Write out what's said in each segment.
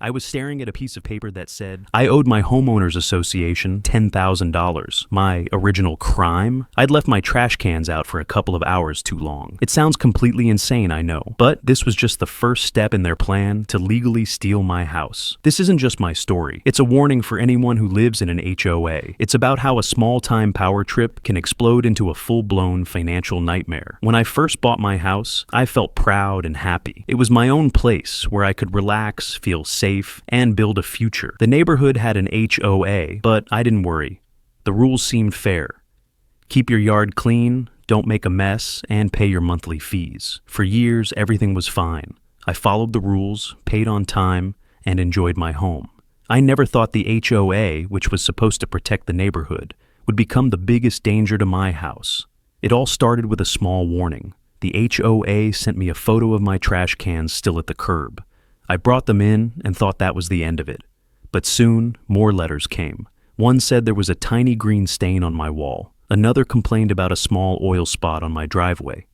I was staring at a piece of paper that said, I owed my homeowners association $10,000. My original crime? I'd left my trash cans out for a couple of hours too long. It sounds completely insane, I know, but this was just the first step in their plan to legally steal my house. This isn't just my story. It's a warning for anyone who lives in an HOA. It's about how a small-time power trip can explode into a full-blown financial nightmare. When I first bought my house, I felt proud and happy. It was my own place where I could relax, feel safe, and build a future. The neighborhood had an HOA, but I didn't worry. The rules seemed fair. Keep your yard clean, don't make a mess, and pay your monthly fees. For years, everything was fine. I followed the rules, paid on time, and enjoyed my home. I never thought the HOA, which was supposed to protect the neighborhood, would become the biggest danger to my house. It all started with a small warning. The HOA sent me a photo of my trash cans still at the curb. I brought them in and thought that was the end of it. But soon, more letters came. One said there was a tiny green stain on my wall. Another complained about a small oil spot on my driveway.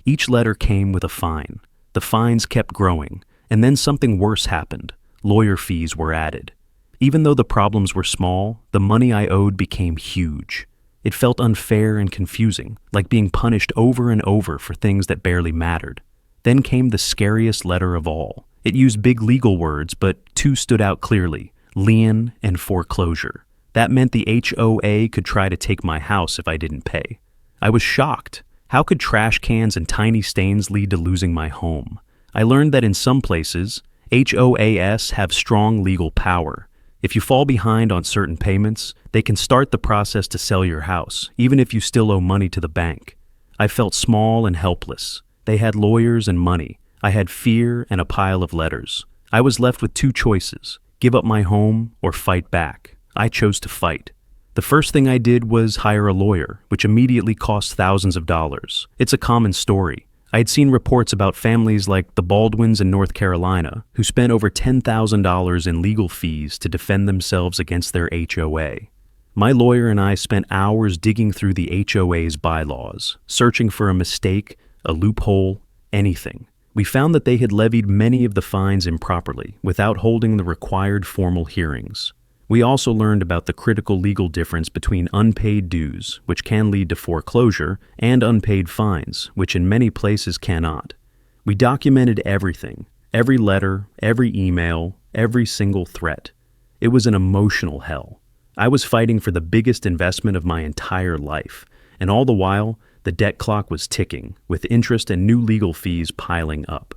Each letter came with a fine. The fines kept growing, and then something worse happened. Lawyer fees were added. Even though the problems were small, the money I owed became huge. It felt unfair and confusing, like being punished over and over for things that barely mattered. Then came the scariest letter of all. It used big legal words, but two stood out clearly: lien and foreclosure. That meant the HOA could try to take my house if I didn't pay. I was shocked. How could trash cans and tiny stains lead to losing my home? I learned that in some places, HOAs have strong legal power. If you fall behind on certain payments, they can start the process to sell your house, even if you still owe money to the bank. I felt small and helpless. They had lawyers and money. I had fear and a pile of letters. I was left with two choices: give up my home or fight back. I chose to fight. The first thing I did was hire a lawyer, which immediately cost thousands of dollars. It's a common story. I had seen reports about families like the Baldwins in North Carolina who spent over $10,000 in legal fees to defend themselves against their HOA. My lawyer and I spent hours digging through the HOA's bylaws, searching for a mistake, a loophole, anything. We found that they had levied many of the fines improperly, without holding the required formal hearings. We also learned about the critical legal difference between unpaid dues, which can lead to foreclosure, and unpaid fines, which in many places cannot. We documented everything: every letter, every email, every single threat. It was an emotional hell. I was fighting for the biggest investment of my entire life, and all the while, the debt clock was ticking, with interest and new legal fees piling up.